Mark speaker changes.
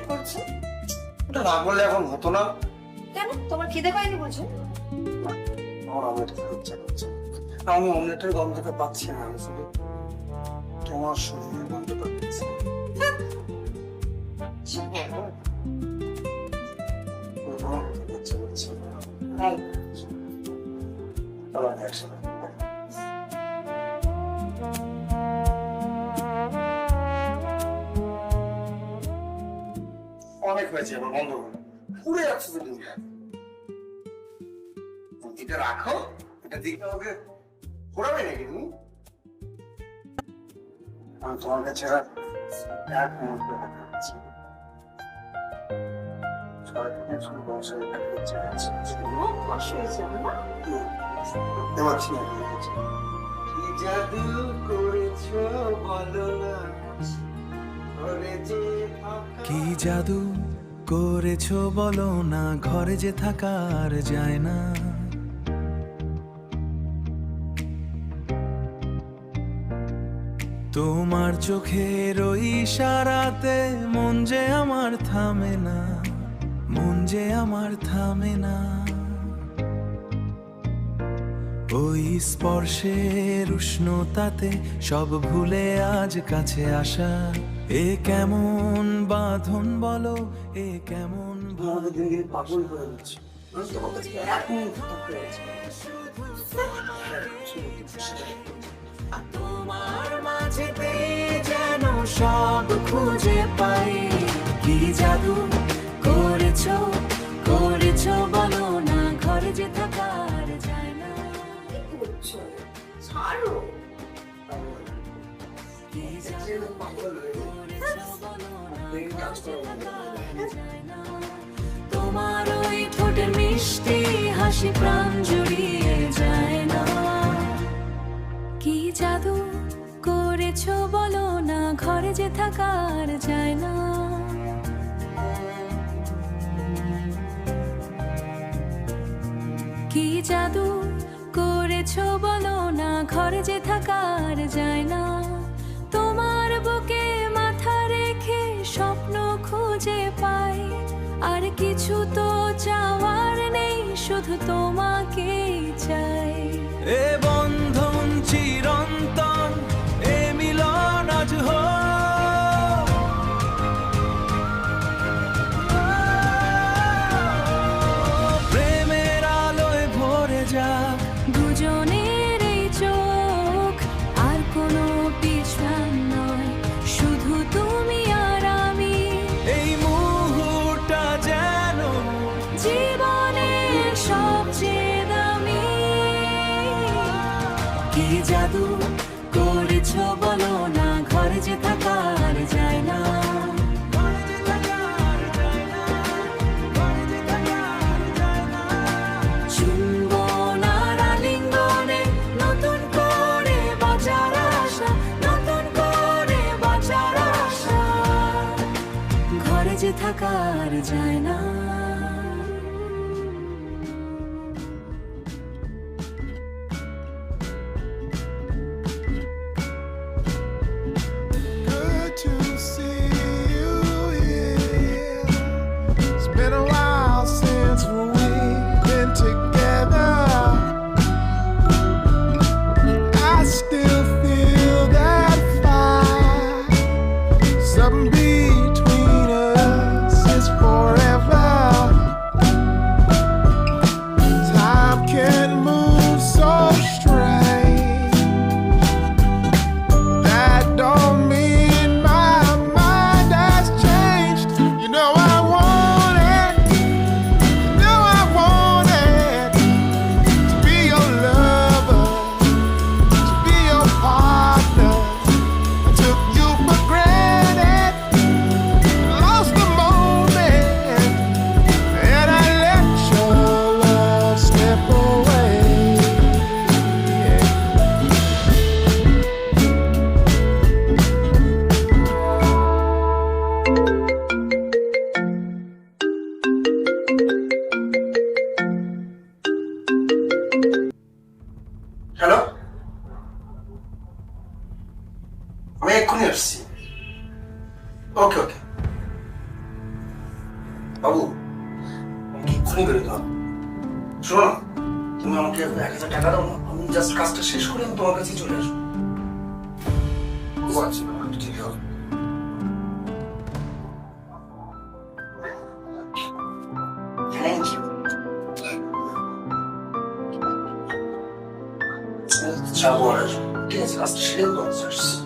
Speaker 1: করছো?
Speaker 2: ওটা না বললে এখন হতো না।
Speaker 1: কেন, তোমার খিদে পায়নি বুঝো?
Speaker 2: আমার অমলেট খেতে ইচ্ছা করছে। আমি অমলেটের গন্ধটা পাচ্ছি না, আমি শুধু তোমার শরীরের গন্ধটা পাচ্ছি। তোমার খেতে ইচ্ছা করছে। চলো একসাথে। অনেক হয়েছে, এবার বন্ধ করো। পুড়ে যাচ্ছে তো দিনটা। এটা রাখো, এটা দিকে আমাকে ঘোরাবে নাকি তুমি? আমি তোমার কাছে এক মুহূর্তে থাকতে পারছি। সারাদিনের শুধু বংশের একটা ইচ্ছা আছে। এবার ঠিক আছে। কি জাদু করেছো বলো না, ঘরে যে
Speaker 3: কি জাদু করেছো বলো না, ঘরে যে থাকার যায় না। তোমার চোখের ওই ইশারাতে মন যে আমার থামে না, মন যে আমার থামে না। ওই স্পর্শের উষ্ণতাতে সব ভুলে আজ কাছে আসা। এ কেমন বাঁধন বলো, এ কেমন
Speaker 2: আমাদের দিনকে পাগল করে দিচ্ছে। তোমার কাছে এক মুহূর্তে থাকতে পারছি না।
Speaker 3: তোমার মাঝেতে যেন সব খুঁজে পাই। কি জাদু করেছো, করেছো বলো না, ঘরে যে থাকার যায় না।
Speaker 1: ছাড়ো।
Speaker 3: কি জাদু করেছো বলো না, ঘরে যে থাকার যায় না। তোমার ওই ঠোঁটের মিষ্টি হাসি প্রাণ জুড়িয়ে যায় না। কি জাদু করেছো বলো না, ঘরে যে থাকার যায় না। কি জাদু করেছো বলো না, ঘরে যে থাকার যায় না। তোমার বুকে মাথা রেখে স্বপ্ন খুঁজে পাই। আর কিছু তো চাওয়ার নেই, শুধু তোমাকেই চাই। এ বন্ধন চিরন্তন, এ মিলন আজ হোক। প্রেমের আলোয় ভরে যাক দুজনের এই চোখ। আর কোনো পিছন নয়, শুধু তুমি আর আমি। এই মুহূর্তটা যেন জীবনের সবচেয়ে দামি। কি জাদু করেছো বলো না, ঘরে যে থাকার যায় না। চুম্বনার আলিঙ্গনে নতুন করে বাঁচার আশা, নতুন করে বাঁচার আশা। ঘরে যে থাকার যায় না।
Speaker 4: Good to see you here. It's been a while since we've been together. I still feel that fire. Something between us is forever. Time can move so strange. That don't mean my mind has changed. You know I want it. You know I want it. To be your lover, to be your partner. I took you for granted, lost the moment, and I let your love slip away. Yeah.
Speaker 2: Hello, আমি এক্ষুনি আসছি। ওকে ওকে, বাবু আমি এক্ষুনি বেরোতে হবে। শোনো না, তুমি আমাকে 1,000 টাকা দাও না, আমি জাস্ট কাজটা শেষ করে আমি তোমার কাছে চলে আসবো। আচ্ছা, ঠিক আছে। Thank you. যাবো আর আসবো। ঠিক আছে, কাজটা সেরে তোমার কাছে আসছি।